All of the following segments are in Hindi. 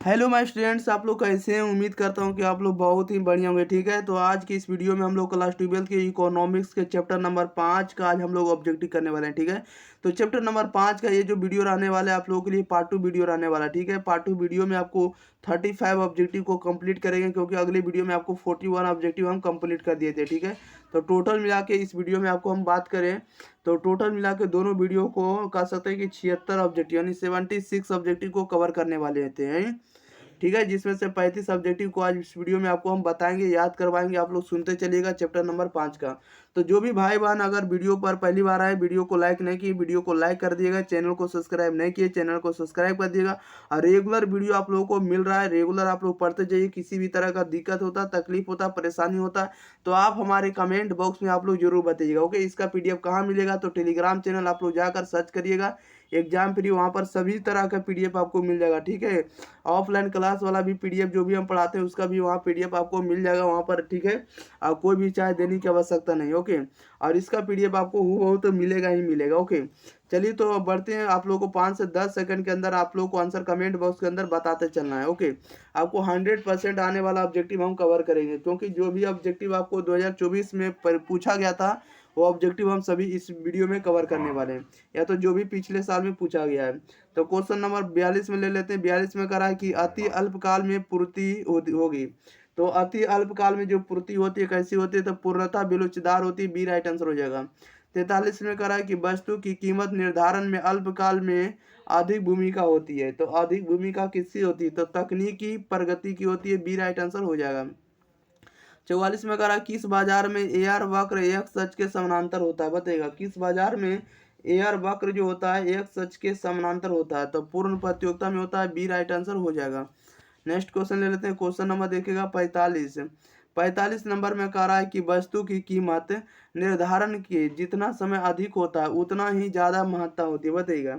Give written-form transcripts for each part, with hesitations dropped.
हेलो माय स्टूडेंट्स, आप लोग कैसे हैं। उम्मीद करता हूं कि आप लोग बहुत ही बढ़िया होंगे। ठीक है, तो आज की इस वीडियो में हम लोग क्लास 12 के इकोनॉमिक्स के चैप्टर नंबर 5 का आज हम लोग ऑब्जेक्टिव करने वाले हैं। ठीक है, तो चैप्टर नंबर 5 का ये जो वीडियो रहने वाला है आप लोगों के लिए पार्ट 2 वीडियो रहने वाला है। ठीक है, पार्ट 2 वीडियो में आपको 35 ऑब्जेक्टिव को कंप्लीट करेंगे, क्योंकि अगले वीडियो में आपको 41 ऑब्जेक्टिव हम कंप्लीट कर दिए थे। ठीक है, तो टोटल मिला के इस वीडियो में आपको हम बात करें तो टोटल मिला के दोनों वीडियो को कह सकते हैं कि 76 ऑब्जेक्टिव यानी 76 ऑब्जेक्टिव को कवर करने वाले हैं। ठीक है, जिसमें से 35 ऑब्जेक्टिव को आज इस वीडियो में आपको हम बताएंगे, याद करवाएंगे। आप लोग सुनते चलिएगा चैप्टर नंबर 5 का। तो जो भी भाई बहन अगर वीडियो पर पहली बार आए, वीडियो को लाइक नहीं किए, वीडियो को लाइक कर दिएगा। चैनल को सब्सक्राइब नहीं किए, चैनल को सब्सक्राइब कर दिएगा। और रेगुलर वीडियो आप लोगों को मिल रहा है, रेगुलर आप लोग पढ़ते जाइए। किसी भी तरह का दिक्कत होता, तकलीफ होता, परेशानी होता तो आप हमारे कमेंट बॉक्स में आप लोग जरूर बताइएगा। ओके, इसका पीडीएफ कहाँ मिलेगा? तो टेलीग्राम चैनल आप लोग जाकर सर्च करिएगा एग्जाम फ्री, वहाँ पर सभी तरह का पीडीएफ आपको मिल जाएगा। ठीक है, ऑफलाइन क्लास वाला भी पीडीएफ जो भी हम पढ़ाते हैं उसका भी वहाँ पीडीएफ आपको मिल जाएगा वहाँ पर। ठीक है, कोई भी चार्ज देने की आवश्यकता नहीं। ओके, और इसका पीडीएफ आपको हूबहू तो मिलेगा ही मिलेगा। ओके, चलिए तो अब बढ़ते हैं। आप लोगों को 5 से 10 सेकंड के अंदर आप लोग को आंसर कमेंट बॉक्स के अंदर बताते चलना है। ओके, आपको 100% आने वाला ऑब्जेक्टिव हम कवर करेंगे, क्योंकि जो भी ऑब्जेक्टिव आपको 2024 में पूछा गया था वो ऑब्जेक्टिव हम सभी इस वीडियो में कवर करने वाले हैं, या तो जो भी पिछले साल में पूछा गया है। तो क्वेश्चन नंबर 42 में ले लेते हैं। 42 में कह रहा है कि अति अल्पकाल में पूर्ति होगी। तो अति अल्पकाल में जो पूर्ति होती है कैसी होती है? तो पूर्णतः बेलोचदार होती है। बी राइट आंसर हो जाएगा। 43 में कह रहा है कि वस्तु की कीमत निर्धारण में अल्पकाल में अधिक भूमिका होती है। तो अधिक भूमिका किसकी होती है? तो तकनीकी प्रगति की होती है। बी राइट आंसर हो जाएगा। 44 में कह रहा है किस बाजार में एआर वक्र एक सच के समानांतर होता है? बताइएगा किस बाजार में एआर वक्र जो होता है एक सच के समानांतर होता है? तो पूर्ण प्रतियोगिता में होता है। बी राइट आंसर हो जाएगा। नेक्स्ट क्वेश्चन ले लेते हैं। क्वेश्चन नंबर देखिएगा 45। 45 नंबर में कह रहा है कि वस्तु की कीमत निर्धारण के जितना समय अधिक होता है उतना ही ज्यादा महत्ता होती है। बताइएगा,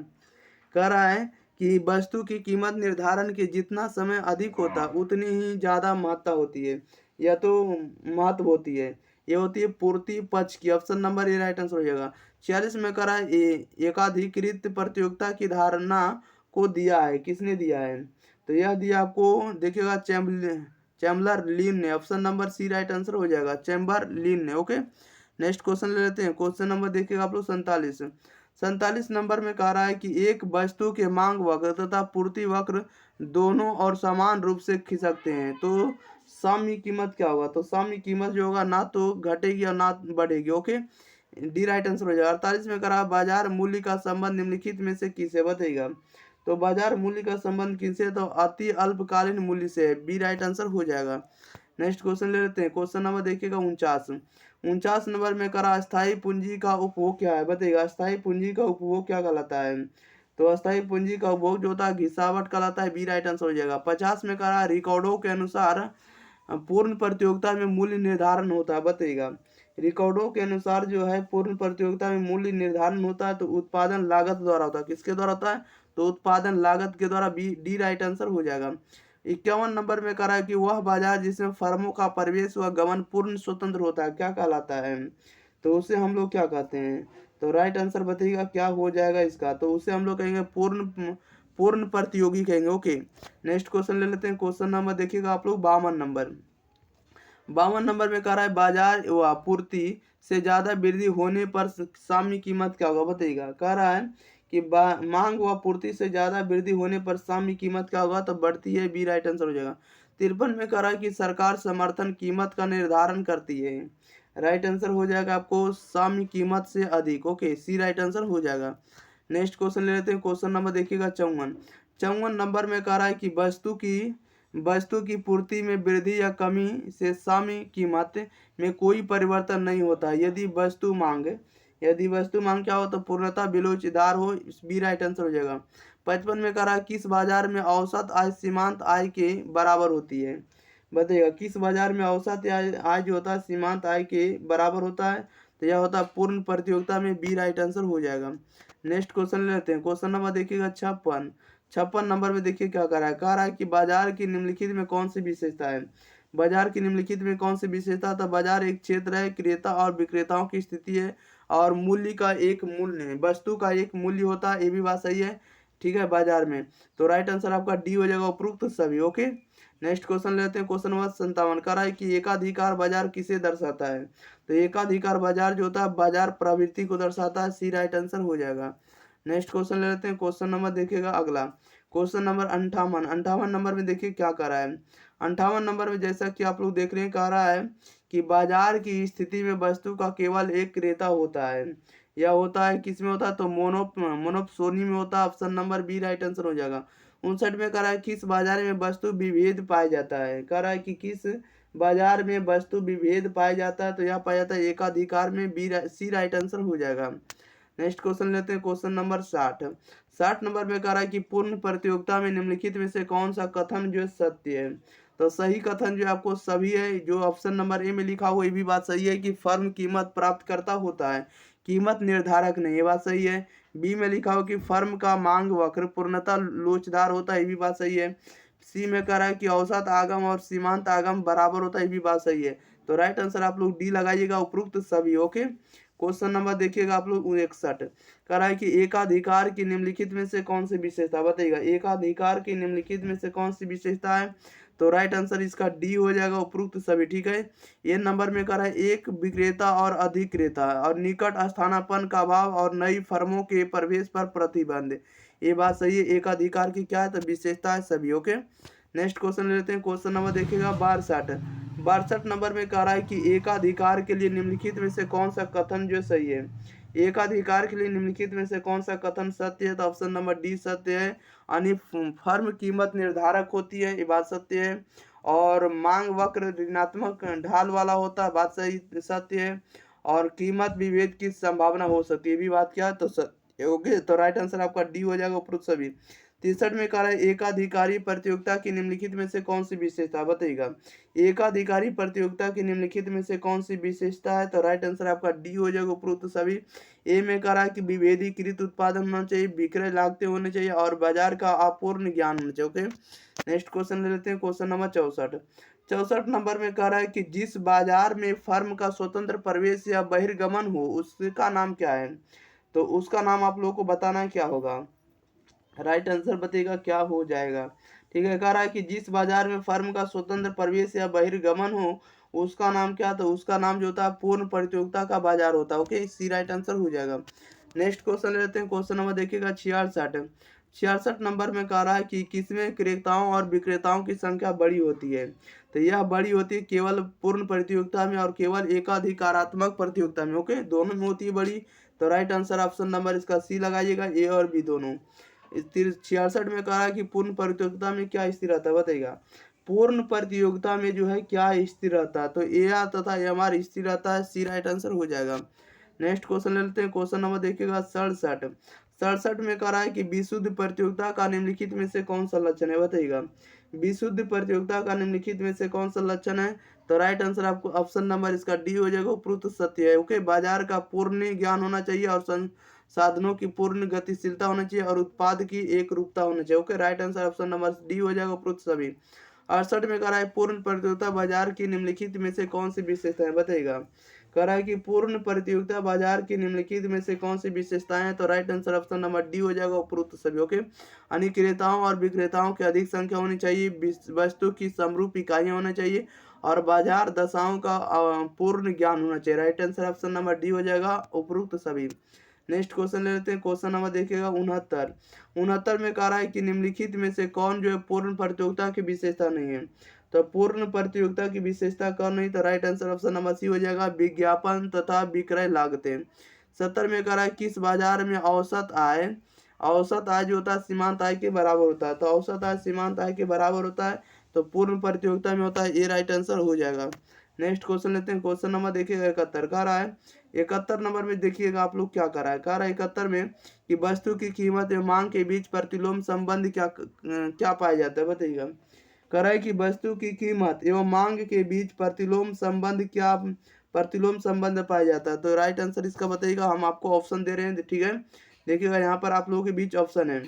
कह रहा है कि वस्तु की कीमत निर्धारण के जितना समय अधिक होता है उतनी ही ज्यादा महत्ता होती है, या तो महत्व होती है। ये होती है पूर्ति पक्ष की। Option number A right answer हो जाएगा। 46 में कह रहा है एकाधिकृत प्रतियोगिता की धारणा को दिया है। किसने दिया है? तो यह दिया आपको, देखिएगा चैम्बरलिन ने। Option number C right answer हो जाएगा, चैम्बरलिन ने। ओके, नेक्स्ट क्वेश्चन ले लेते हैं। क्वेश्चन नंबर देखिएगा आप लोग 47। 47 नंबर में कह रहा है कि एक वस्तु के मांग वक्र तथा पूर्ति वक्र दोनों और समान रूप से खिसकते हैं तो साम्य कीमत क्या होगा? तो साम्य कीमत जो होगा ना तो घटेगी और ना बढ़ेगी। ओके, डी राइट आंसर हो जाएगा। 48 में करा बाजार मूल्य का संबंध निम्नलिखित में से किससे? बताइएगा, तो बाजार मूल्य का संबंध किससे? तो अति अल्पकालीन मूल्य से। बी राइट आंसर हो जाएगा। नेक्स्ट क्वेश्चन ले लेते हैं। क्वेश्चन नंबर देखिएगा 49। 49 नंबर में करा अस्थायी पूंजी का उपभोग क्या है? बताइएगा, अस्थायी पूंजी का उपभोग क्या कहलाता है? तो अस्थायी पूंजी का उपभोग जो होता है घिसावट कहलाता है। बी राइट आंसर हो जाएगा। 50 में करा रिकॉर्डों के अनुसार पूर्ण प्रतियोगिता में मूल्य निर्धारण होता है। बताइएगा, रिकॉर्डों के अनुसार जो है पूर्ण प्रतियोगिता में मूल्य निर्धारण होता है तो उत्पादन लागत द्वारा होता है। किसके द्वारा होता है? तो उत्पादन लागत के द्वारा। बी डी राइट आंसर हो जाएगा। 51 नंबर में कह रहा है कि वह बाजार जिसमें फर्मों का प्रवेश व गमन पूर्ण स्वतंत्र होता है क्या कहलाता है? तो उसे हम लोग क्या कहते हैं? तो राइट आंसर बताइएगा क्या हो जाएगा इसका? तो उसे हम लोग कहेंगे पूर्ण पूर्ण प्रतियोगी कहेंगे। ओके, नेक्स्ट क्वेश्चन ले लेते हैं। क्वेश्चन नंबर देखिएगा आप लोग 52 नंबर। 52 नंबर में कह रहा है बाजार व आपूर्ति से ज्यादा वृद्धि होने पर साम्य कीमत क्या होगा? बताइएगा, कह रहा है कि मांग व आपूर्ति से ज्यादा वृद्धि होने पर साम्य कीमत क्या होगा? तो बढ़ती है। बी राइट आंसर हो जाएगा। 53 में कह रहा है कि सरकार समर्थन कीमत का निर्धारण करती है। राइट आंसर हो जाएगा आपको साम्य कीमत से अधिक। ओके, सी राइट आंसर हो जाएगा। नेक्स्ट क्वेश्चन ले लेते हैं। क्वेश्चन नंबर देखिएगा 54। 54 नंबर में कह रहा है कि वस्तु की पूर्ति में वृद्धि या कमी से साम्य कीमत में कोई परिवर्तन नहीं होता यदि वस्तु मांग क्या हो? तो पूर्णतः बेलोचदार हो। बी राइट आंसर हो जाएगा। 55 में कह रहा है किस बाजार में औसत आय सीमांत आय के बराबर होती है? बताइएगा, किस बाजार में औसत आय जो होता है सीमांत आय के बराबर होता है? तो यह होता है पूर्ण प्रतियोगिता में। बी राइट आंसर हो जाएगा। नेक्स्ट क्वेश्चन लेते हैं। क्वेश्चन नंबर देखिएगा 56। 56 नंबर में देखिए क्या कह रहा है कि बाजार की निम्नलिखित में कौन सी विशेषता है? बाजार की निम्नलिखित में कौन सी विशेषता? था बाजार एक क्षेत्र है, क्रेता और विक्रेताओं की स्थिति है और मूल्य का एक मूल्य है, वस्तु का एक मूल्य होता है। ये भी बात सही है। ठीक है, बाजार में। तो राइट आंसर आपका डी हो जाएगा, उपरोक्त सभी। ओके, नेक्स्ट क्वेश्चन लेते हैं। क्वेश्चन नंबर 57 कह रहा है कि एकाधिकार बाजार किसे दर्शाता है। तो एकाधिकार बाजार जो होता है बाजार प्रवृत्ति को दर्शाता है, सी राइट आंसर हो जाएगा। नेक्स्ट क्वेश्चन ले लेते हैं। क्वेश्चन नंबर देखिएगा अगला, क्वेश्चन नंबर 58। 58 नंबर में देखिए क्या कह रहा है। 58 नंबर में जैसा कि आप लोग देख रहे हैं, कह रहा है कि बाजार की स्थिति में वस्तु का केवल एक क्रेता होता है। यह होता है किस में होता है, तो मोनोप्सोनी में होता है। Option number B right answer हो जाएगा। 59 में कह रहा है किस बाजार में वस्तु विभेद पाया जाता है। कह रहा है कि किस बाजार में वस्तु विभेद पाया जाता है, तो यह पाया जाता है एकाधिकार में, बी सी राइट आंसर हो जाएगा। नेक्स्ट क्वेश्चन लेते हैं। Question number 60। 60 नंबर में कह रहा है कि पूर्ण प्रतियोगिता में निम्नलिखित में से कौन सा कथन जो सत्य है। तो सही कथन जो आपको सभी है, जो ऑप्शन नंबर ए में लिखा हुआ ये भी बात सही है कि फर्म कीमत प्राप्त करता होता है, कीमत निर्धारक नहीं, ये बात सही है। बी में लिखा हो कि फर्म का मांग वक्र पूर्णतः लोचदार होता है, ये भी बात सही है। सी में कह रहा है कि औसत आगम और सीमांत आगम बराबर होता है, ये भी बात सही है। तो राइट आंसर आप लोग डी लगाइएगा, उपरोक्त सभी। ओके, क्वेश्चन नंबर देखिएगा आप लोग 61। कह रहा है कि एकाधिकार की निम्नलिखित में से कौन सी विशेषता, बताइएगा एकाधिकार की निम्नलिखित में से कौन सी विशेषता है। तो राइट आंसर इसका डी हो जाएगा, उपरोक्त सभी। ठीक है, ये नंबर में कह रहा है एक विक्रेता और अधिक क्रेता और निकट स्थानापन्न का अभाव और नई फर्मों के प्रवेश पर प्रतिबंध, ये बात सही है। एकाधिकार की क्या है, तो विशेषता है सभी। ओके, नेक्स्ट क्वेश्चन लेते हैं। क्वेश्चन नंबर देखिएगा 62। 62 नंबर में कह रहा है कि एकाधिकार के लिए निम्नलिखित में से कौन सा कथन जो सही है। एकाधिकार के लिए निम्नलिखित में से कौन सा कथन सत्य है, तो ऑप्शन नंबर डी सत्य है। यानी फर्म कीमत निर्धारक होती है, ये बात सत्य है। और मांग वक्र ऋणात्मक ढाल वाला होता है, बात सही सत्य है। और कीमत विभेद की संभावना हो सकती है, भी बात क्या है, तो सत्य। ओके, तो राइट आंसर आपका डी हो जाएगा, उपरोक्त सभी। 63 में कह रहा है एकाधिकारी प्रतियोगिता की निम्नलिखित में से कौन सी विशेषता, बताइएगा एकाधिकारी प्रतियोगिता की निम्नलिखित में से कौन सी विशेषता है। तो राइट आंसर आपका डी हो जाएगा, उपरोक्त सभी। ए में कह रहा है कि विभेदीकृत उत्पादन होना चाहिए, विक्रय लागतें होने चाहिए और बाजार का अपूर्ण ज्ञान होना चाहिए। ओके, नेक्स्ट क्वेश्चन ले लेते हैं। Question number 64। 64 नंबर में कह रहा है कि जिस बाजार में फर्म का स्वतंत्र प्रवेश या बहिर्गमन हो उसका नाम क्या है। तो उसका नाम आप लोगों को बताना क्या होगा, राइट आंसर बताइएगा क्या हो जाएगा। ठीक है, कह रहा है कि जिस बाजार में फर्म का स्वतंत्र प्रवेश या बहिर्गमन हो उसका नाम क्या, तो उसका नाम जो होता है पूर्ण प्रतियोगिता का बाजार होता है। ओके, सी राइट आंसर हो जाएगा। नेक्स्ट क्वेश्चन लेते हैं। क्वेश्चन नंबर देखिएगा 66। 66 नंबर में कह रहा है कि किसमें क्रेताओं और विक्रेताओं की संख्या बड़ी होती है। तो यह बड़ी होती है केवल पूर्ण प्रतियोगिता में और केवल एकाधिकारात्मक प्रतियोगिता में। ओके, दोनों में होती है बड़ी। तो राइट आंसर ऑप्शन नंबर इसका सी लगाइएगा, ए और बी दोनों। 66 में कहा कि पूर्ण प्रतियोगिता में क्या स्थिर रहता है, बताइएगा पूर्ण प्रतियोगिता में जो है क्या स्थिर रहता है, तो ए आर तथा एम आर स्थिर रहता है, सी राइट आंसर हो जाएगा। नेक्स्ट क्वेश्चन ले लेते हैं। क्वेश्चन नंबर देखिएगा 67। 67 में कह रहा है कि विशुद्ध प्रतियोगिता का निम्नलिखित में से कौन सा लक्षण है, बताइएगा विशुद्ध प्रतियोगिता का निम्नलिखित में से कौन सा लक्षण है। तो राइट आंसर आपको ऑप्शन नंबर इसका डी हो जाएगा, उपरोक्त सत्य है। ओके, बाजार का पूर्ण ज्ञान होना चाहिए और साधनों की पूर्ण गतिशीलता होनी चाहिए और उत्पाद की एक रूपता होनी चाहिए। Okay, right answer option number D हो जाएगा, उपरोक्त सभी। 68 में कह रहा है पूर्ण प्रतियोगिता बाजार की निम्नलिखित में से कौन सी विशेषता है, बताइएगा कह रहा है कि पूर्ण प्रतियोगिता बाजार की निम्नलिखित में से कौन सी विशेषताएं हैं। तो right answer option number D हो जाएगा, उपरोक्त सभी। ओके, यानी क्रेताओं और विक्रेताओं की अधिक संख्या होनी चाहिए, वस्तु की समरूप इकाइयां होना चाहिए और बाजार दशाओं का पूर्ण ज्ञान होना चाहिए। Right answer option number D हो जाएगा, उपरोक्त सभी। नेक्स्ट क्वेश्चन ले लेते हैं। क्वेश्चन नंबर देखिएगा 69। 69 में कह रहा है कि निम्नलिखित में से कौन जो है पूर्ण प्रतियोगिता की विशेषता नहीं है। तो पूर्ण प्रतियोगिता की विशेषता कौन नहीं, तो right answer option number C हो जाएगा, विज्ञापन तथा विक्रय लागतें। 70 में कह रहा है किस बाजार में औसत आय जो होता है सीमांत आय के बराबर होता है। तो औसत आय सीमांत आय के बराबर होता है, तो पूर्ण प्रतियोगिता में होता है, ये राइट आंसर हो जाएगा। नेक्स्ट क्वेश्चन लेते हैं। क्वेश्चन नंबर देखिएगा 71। कह रहा है 71 नंबर में देखिएगा आप लोग क्या कर रहा है। कह रहा है 71 में कि वस्तु की कीमत एवं मांग के बीच प्रतिलोम संबंध क्या पाया जाता है, बताइएगा कह रहा है कि वस्तु की कीमत एवं मांग के बीच प्रतिलोम संबंध पाया जाता है। तो राइट आंसर इसका बताइएगा, हम आपको ऑप्शन दे रहे हैं, ठीक है देखिएगा यहाँ पर आप लोगों के बीच ऑप्शन है,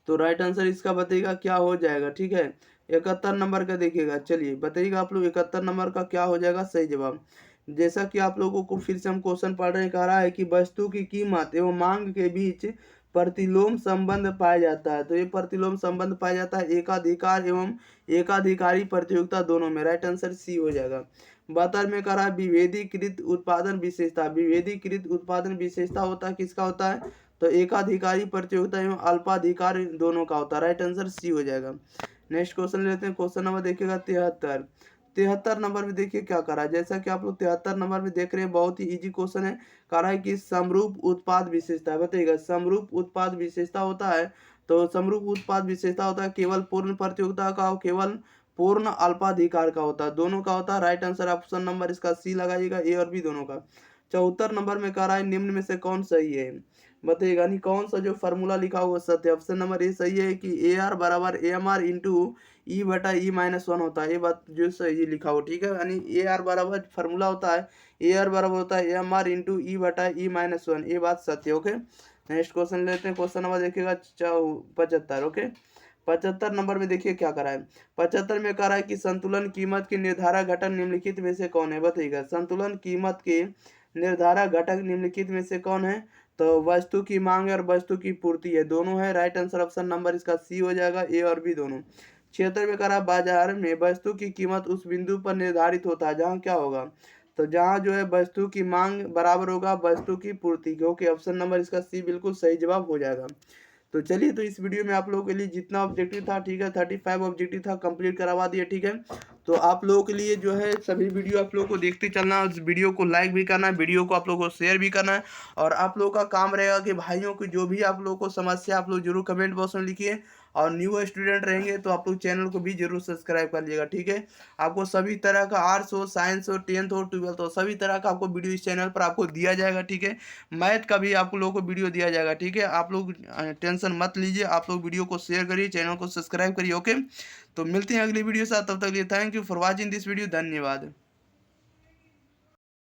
तो राइट आंसर इसका बताइएगा क्या हो जाएगा। ठीक है, 71 नंबर का देखिएगा, चलिए बताइएगा आप लोग 71 नंबर का क्या हो जाएगा सही जवाब। जैसा कि आप लोगों को फिर से हम क्वेश्चन पढ़ रहे हैं, कह रहा है कि वस्तु की कीमत एवं मांग के बीच प्रतिलोम संबंध पाया जाता है। तो ये प्रतिलोम संबंध पाया जाता है एकाधिकार एवं एकाधिकारी प्रतियोगिता दोनों में। राइट आंसर सी हो जाएगा। 72 में कह रहा है विभेदीकृत उत्पादन विशेषता। विभेदीकृत उत्पादन विशेषता होता है किसका होता है? तो एकाधिकारी प्रतियोगिता एवं अल्पाधिकार दोनों का होता है। राइट आंसर सी हो जाएगा। नेक्स्ट क्वेश्चन लेते हैं। क्वेश्चन नंबर देखिएगा 73। 73 नंबर में देखिए क्या करा है। जैसा कि आप लोग 73 नंबर में देख रहे हैं, बहुत ही इजी क्वेश्चन है। कह रहा है कि समरूप उत्पाद विशेषता है। बताइएगा समरूप उत्पाद विशेषता होता है। तो समरूप उत्पाद विशेषता होता है केवल पूर्ण प्रतियोगिता का और केवल पूर्ण अल्पाधिकार का होता है, दोनों का होता है। राइट आंसर ऑप्शन नंबर इसका सी लगाइएगा, ए और बी दोनों का। 74 नंबर में कह रहा है निम्न में से कौन सही है। बताइएगा नहीं कौन सा जो फॉर्मूला लिखा हुआ सत्य। ऑप्शन नंबर ए सही है कि ए आर बराबर ए एम आर इंटू ई बटा ई माइनस वन होता है। ये बात जो सही लिखा हो, ठीक है। यानी ए आर बराबर फॉर्मूला होता है, ए आर बराबर होता है एम आर इंटू ई बटा ई माइनस वन। ये बात सत्य। ओके, नेक्स्ट क्वेश्चन लेते हैं। क्वेश्चन नंबर देखिएगा 75। ओके, 75 नंबर में देखिए क्या करा है। 75 में कह रहा है कि संतुलन कीमत के निर्धारक घटक निम्नलिखित में से कौन है। बताइएगा संतुलन कीमत के निर्धारक घटक निम्नलिखित में से कौन है। तो वस्तु की मांग और वस्तु की पूर्ति है, दोनों है। राइट आंसर ऑप्शन नंबर इसका सी हो जाएगा, ए और बी दोनों। 76 में कह रहा है बाजार में वस्तु की कीमत उस बिंदु पर निर्धारित होता है जहाँ क्या होगा। तो जहाँ जो है वस्तु की मांग बराबर होगा वस्तु की पूर्ति, क्योंकि ऑप्शन नंबर इसका सी बिल्कुल सही जवाब हो जाएगा। तो चलिए, तो इस वीडियो में आप लोगों के लिए जितना ऑब्जेक्टिव था, ठीक है, 35 ऑब्जेक्टिव था, कंप्लीट करवा दिया, ठीक है। तो आप लोगों के लिए जो है सभी वीडियो आप लोगों को देखते चलना, उस वीडियो को लाइक भी करना है, वीडियो को आप लोगों को शेयर भी करना है। और आप लोगों का काम रहेगा कि भाइयों की जो भी आप लोगों को समस्या आप लोग जरूर कमेंट बॉक्स में लिखिए। और न्यू स्टूडेंट रहेंगे तो आप लोग चैनल को भी जरूर सब्सक्राइब कर लीजिएगा, ठीक है। आपको सभी तरह का आर्ट्स हो, साइंस हो, 10th हो, 12th हो, सभी तरह का आपको वीडियो इस चैनल पर आपको दिया जाएगा, ठीक है। मैथ का भी आप लोगों को वीडियो दिया जाएगा, ठीक है। आप लोग टेंशन मत लीजिए, आप लोग वीडियो को शेयर करिए, चैनल को सब्सक्राइब करिए। ओके, तो मिलते हैं अगली वीडियो के साथ, तब तक के लिए thank you for watching this video. धन्यवाद।